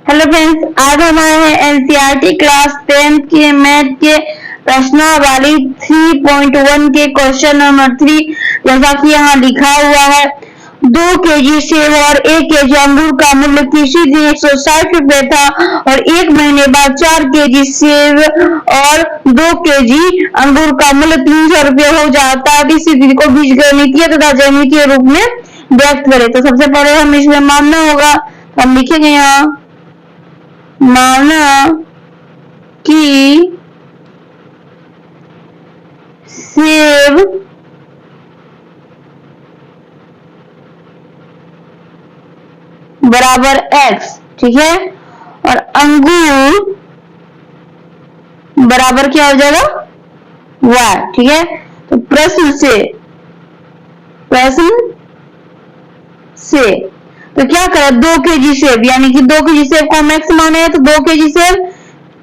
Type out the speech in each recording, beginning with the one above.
Hello friends, आज हमारे हैं एनसीईआरटी क्लास 10 के मैथ के प्रश्नावली 3.1 के क्वेश्चन नंबर 3। जैसा कि यहाँ लिखा हुआ है, 2 केजी सेब और 1 केजी अंगूर का मूल्य किसी दिन 160 रुपए था और 1 महीने बाद 4 केजी सेब और 2 केजी अंगूर का मूल्य 300 रुपये हो जाता है। इस स्थिति को बीजगणितीय तथा ज्यामितीय रूप में व्यक्त करें। तो सबसे पहले हम इसमें मानना होगा, हम लिखेंगे यहाँ माना कि सेब बराबर x, ठीक है, और अंगूर बराबर क्या हो जाएगा y, ठीक है। तो प्रश्न से तो क्या करें, 2 केजी सेब यानी कि 2 केजी सेब को हम x माने हैं, तो 2 केजी सेब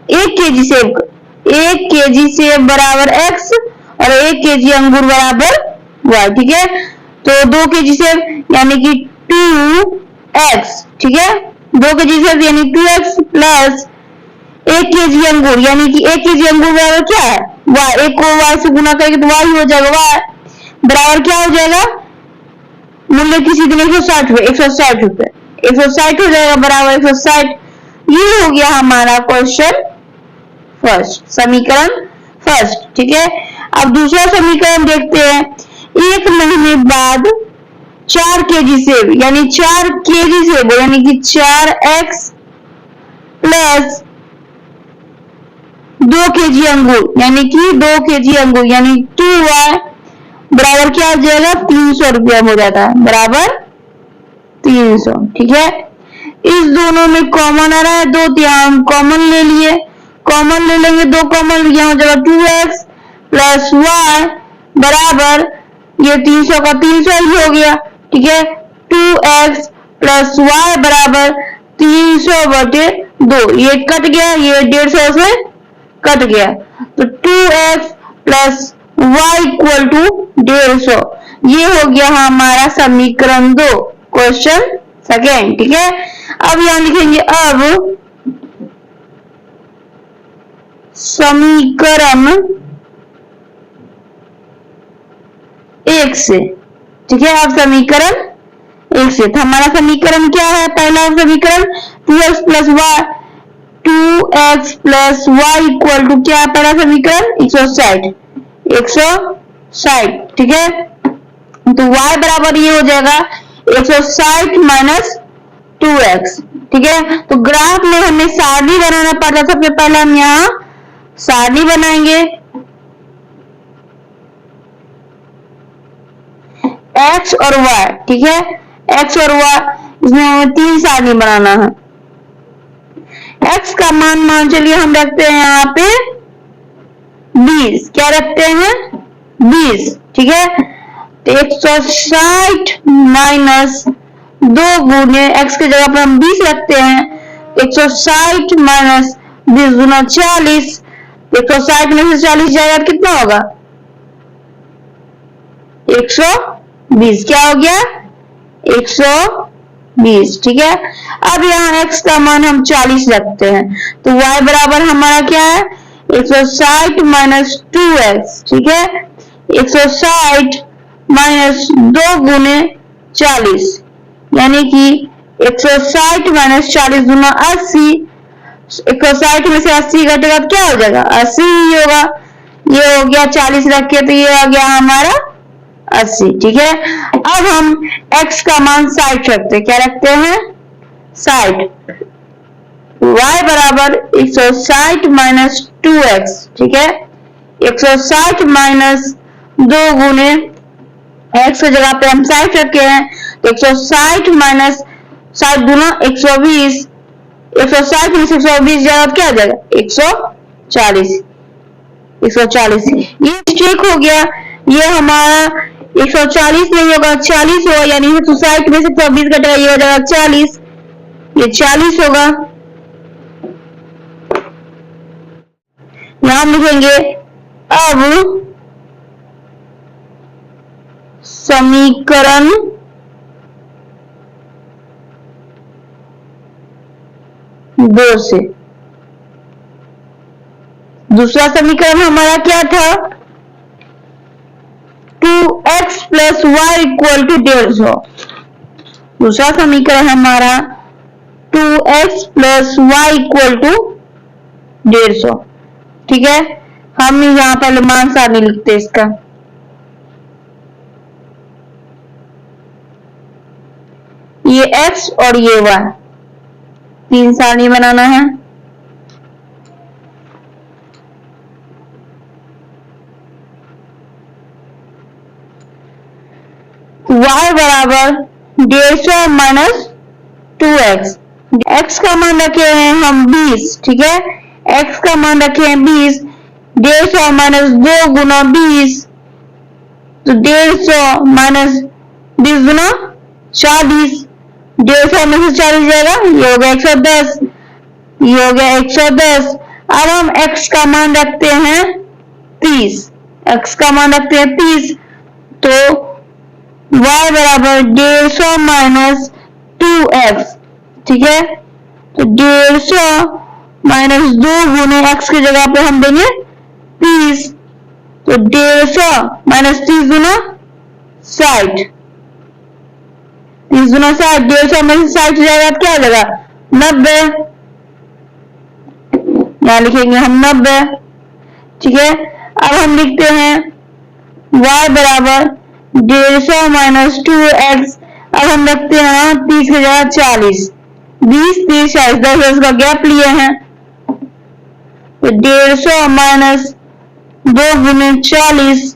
1 केजी सेब बराबर x और 1 केजी अंगूर बराबर y, ठीक है। तो 2 केजी सेब यानी कि 2x, ठीक है, 2 केजी सेब यानी 2x प्लस 1 केजी अंगूर यानी कि 1 केजी अंगूर बराबर क्या है y, 1 को y से गुना करेंगे तो y हो जाएगा, y बराबर क्या हो जाएगा, मूल्य किसी दिन 160 रुपए 160 हो जाएगा, बराबर 160। ये हो गया हमारा क्वेश्चन फर्स्ट, समीकरण फर्स्ट, ठीक है। अब दूसरा समीकरण देखते हैं। 1 महीने बाद 4 केजी सेब यानी 4 केजी सेब यानी कि 4x प्लस 2 केजी अंगूर यानी कि 2 केजी अंगूर यानी 2y बराबर क्या हो जाएगा, 300 रुपया हो जाता है, बराबर 300, ठीक है। इस दोनों में कॉमन आ रहा है 2, तो यहाँ हम कॉमन ले लिए, कॉमन ले लेंगे, 2 कॉमन, यहाँ हो जाएगा 2x प्लस y बराबर ये 300 का 300 ही हो गया, ठीक है। 2x प्लस y बराबर 300/2, ये कट गया, ये 150 से कट गया, तो 2x plus y equal to 150। ये हो गया हमारा समीकरण 2, क्वेश्चन सेकेंड, ठीक है। अब यहां लिखेंगे, अब समीकरण 1 से, ठीक है। अब समीकरण 1 से तो हमारा समीकरण क्या है, पहला समीकरण 2x plus y, 2x plus y equal to क्या है पहला समीकरण 160, ठीक है। तो y बराबर ये हो जाएगा 160 माइनस 2x, ठीक है। तो ग्राफ में हमें सारणी बनाना पड़ता, सबसे पहले हम यहाँ सारणी बनाएंगे, x और y, ठीक है, x और y, इसमें हमें 3 सारणी बनाना है। x का मान चलिए हम रखते हैं यहाँ पे 20, क्या रखते हैं 20, ठीक है। तो 160 माइनस 2 गुने x की जगह पर हम 20 रखते हैं, 160 माइनस 20 गुना 40, 160 में से 40 जाएगा कितना होगा 120, क्या हो गया 120, ठीक है। अब यहाँ x का मान हम 40 रखते हैं, तो y बराबर हमारा क्या है 160 माइनस 2x, ठीक है। 160 माइनस 2 गुने 40 यानी कि 160 माइनस 40 गुना 80, 160 में से 80 घटेगा तो क्या हो जाएगा 80 ही होगा, ये हो गया 40 रखे तो ये आ गया हमारा 80, ठीक है। अब हम x का मान 60 रखते हैं, क्या रखते हैं 60, y बराबर 160 माइनस 2x, ठीक है। 160 माइनस 2 गुने x की जगह पे हम 60 रखे हैं, तो 160 माइनस 60 गुना 120, 160 में से 120 जाएगा तो क्या आ जाएगा 140, ये ठीक हो गया। ये हमारा 140 नहीं होगा 40 होगा, यानी 160 में से 120 घटेगा, ये हो जाएगा 40, ये 40 होगा। यहां लिखेंगे, अब समीकरण 2 2 से। दूसरा समीकरण हमारा क्या था? 2x plus Y equal to 150। दूसरा समीकरण हमारा 2x plus Y equal to 150। ठीक है, हम यहां पर मान सारणी लिखते हैं इसका। ये x और ये y, 3 सारणी बनाना है। y बराबर 150 माइनस 2x। x का मान रखे हैं हम 20। ठीक है, x का मान रखे हैं 20। 150 माइनस 2 गुना 20, तो 150 माइनस 20 गुना 40। 150 में से 40 जाएगा, ये हो गया 110, ये हो गया 110। अब हम x का मान रखते हैं 30। x का मान रखते हैं 30, तो y बराबर 150 माइनस 2x। ठीक है, तो 150 माइनस 2 गुने x की जगह पे हम देंगे 30, तो 150 माइनस 30 गुना 60। 30 गुना 60, 150 में से 60 जाएगा तो क्या हो जाएगा? 90। यहां लिखेंगे हम 90। ठीक है, अब हम लिखते हैं y बराबर 150 माइनस 2x। अब हम रखते हैं 30 की जगह 40। 20, 30, 40, 10 का गैप लिए हैं, तो 150 माइनस 2 गुने 40,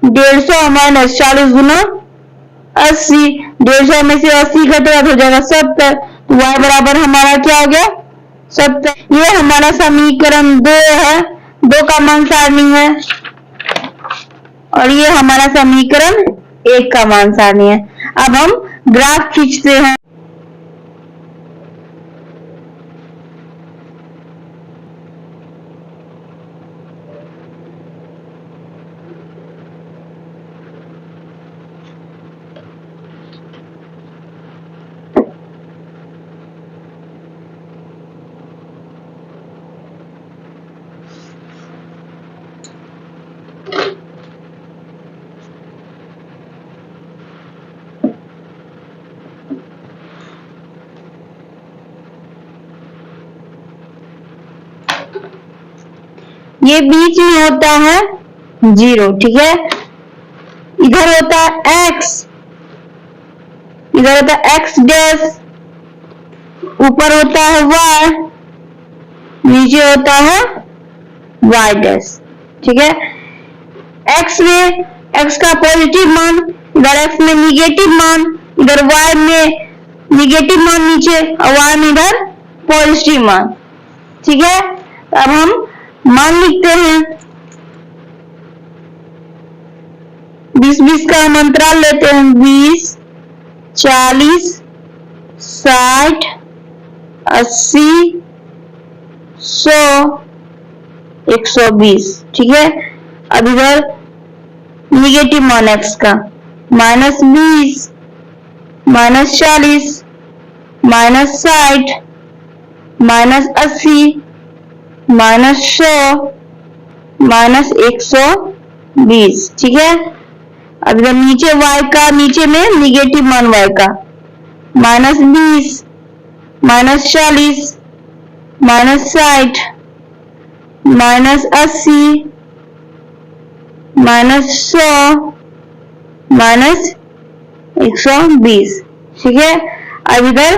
150 माइनस 40 गुना 80। 150 में से 80 घटेगा तो हो जाएगा 70। तो y बराबर हमारा क्या हो गया? 70। ये हमारा समीकरण 2 है, 2 का मान सारणी है, और ये हमारा समीकरण 1 का मान सारणी है। अब हम ग्राफ खींचते हैं। ये बीच में होता है 0। ठीक है, इधर होता है x, इधर होता है x डैश, ऊपर होता है y, नीचे होता है y डैश। ठीक है, x में x का पॉजिटिव मान, इधर x में निगेटिव मान, इधर y में निगेटिव मान नीचे, और y में इधर पॉजिटिव मान। ठीक है, अब हम मान लिखते हैं। 20-20 का हम अंतराल लेते हैं। 20, 40, 60, 80, 100, 120। ठीक है, अब इधर निगेटिव मान x का, minus 20, minus 40, minus 60, minus 80, minus 100, minus 120। ठीक है, अब इधर नीचे y का, नीचे में निगेटिव मान y का, minus 20, minus 40, minus 60, minus 80, minus 100, minus 120। ठीक है, अब इधर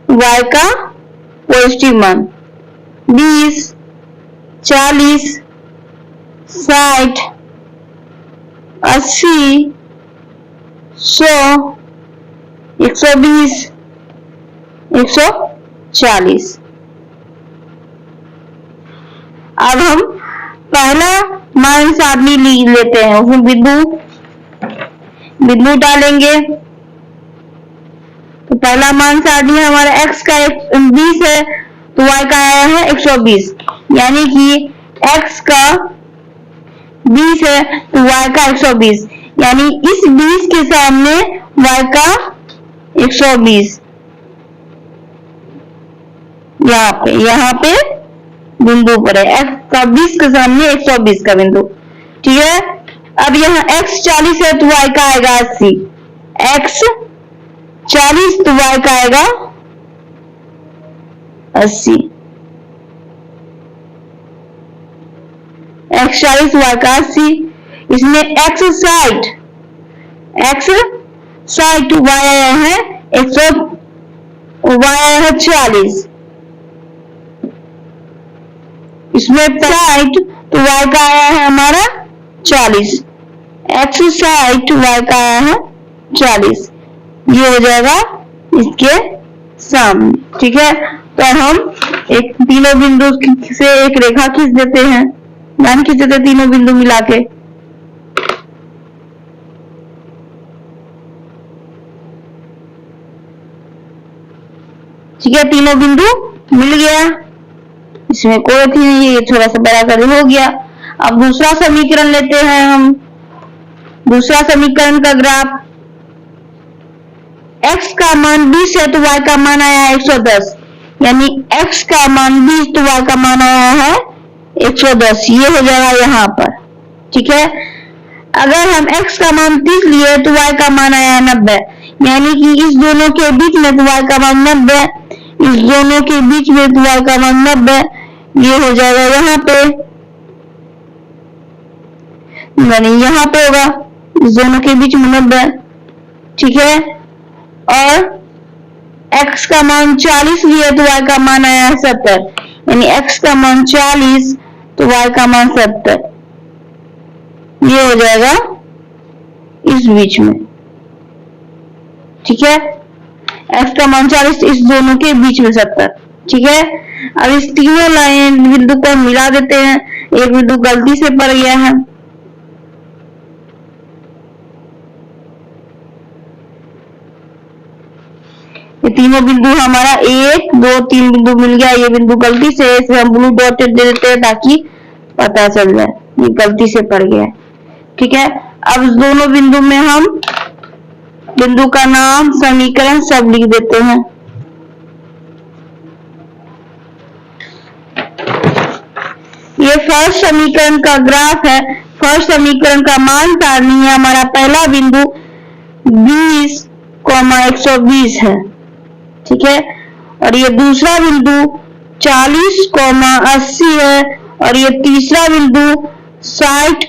y का पॉजिटिव मान 20, 40, 60, 80, 100, 120, 140। अब हम पहला मान सारणी लेते हैं, उसमें बिंदु डालेंगे। तो पहला मान सारणी हमारा x का 20 है, तो y का आया है 120, यानी कि x का 20 है तो y का 120, यानी इस 20 के सामने y का 120। यहाँ पे बिंदु पर है, x का 20 के सामने 120 का बिंदु। ठीक है, अब यहाँ x 40 है तो y का आएगा 80, x 40 तो y का आएगा 80, x 40 y का 80। इसमें x 60 y आया है 100, y आया है 40, इसमें 60 तो y का आया है हमारा 40, x 60 y का आया है 40, ये हो जाएगा इसके सामने। ठीक है, तो हम एक तीनों बिंदु से एक रेखा खींच देते हैं, लाइन खींच देते तीनों बिंदु मिला के। ठीक है, तीनों बिंदु मिल गया, इसमें कोई अथी नहीं है, ये थोड़ा सा बड़ा कर हो गया। अब दूसरा समीकरण लेते हैं हम। दूसरा समीकरण का ग्राफ, x का मान 20 है तो y का मान आया है 110, यानी x का मान 20 तो y का मान आया है 110, ये हो जाएगा यहाँ पर। ठीक है, अगर हम x का मान 30 लिए तो y का मान आया है 90, यानी कि इस दोनों के बीच में तो y का मान 90, इस दोनों के बीच में तो y का मान 90, ये हो जाएगा यहाँ पे, यानी यहाँ पे होगा इस दोनों के बीच में 90। ठीक है, और x का मान 40 लिए तो y का मान आया है 70, यानी x का मान 40 तो y का मान 70, ये हो जाएगा इस बीच में। ठीक है, x का मान 40, इस दोनों के बीच में 70। ठीक है, अब इस तीनों लाइन बिंदु को मिला देते हैं, एक बिंदु गलती से पड़ गया है, ये तीनों बिंदु हमारा 1 2 3 बिंदु मिल गया, ये बिंदु गलती से, इसे हम ब्लू डॉट दे देते हैं ताकि पता चल जाए ये गलती से पड़ गया है। ठीक है, अब इस दोनों बिंदु में हम बिंदु का नाम, समीकरण सब लिख देते हैं। ये फर्स्ट समीकरण का ग्राफ है, फर्स्ट समीकरण का मान सारणी है, हमारा पहला बिंदु 20, 120 है। ठीक है, और ये दूसरा बिंदु 40, 80 है, और ये तीसरा बिंदु 60,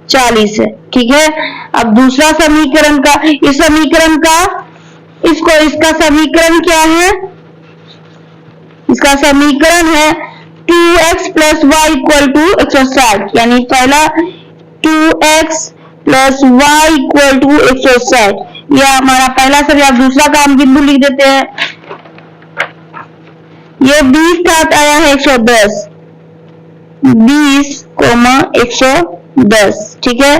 40 है। ठीक है, अब दूसरा समीकरण का, इस समीकरण का, इसका समीकरण क्या है, इसका समीकरण है 2x + y = 160, यानी पहला 2x + y = 160, यह हमारा पहला समीकरण। अब दूसरा का हम बिंदु लिख देते हैं, ये 20 था आया है 110, 20, 110। ठीक है,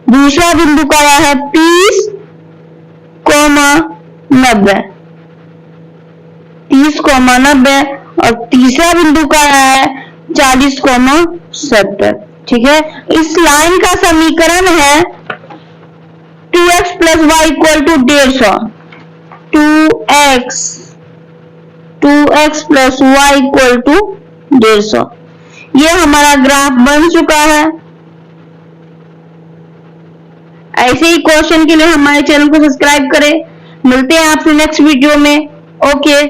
दूसरा बिंदु का आया है 30, 90, 30, 90, और तीसरा बिंदु का आया है 40, 70। ठीक है, इस लाइन का समीकरण है 2x + y = 150, 2x + y = 150, ये हमारा ग्राफ बन चुका है। ऐसे ही क्वेश्चन के लिए हमारे चैनल को सब्सक्राइब करें। मिलते हैं आपसे नेक्स्ट वीडियो में। ओके।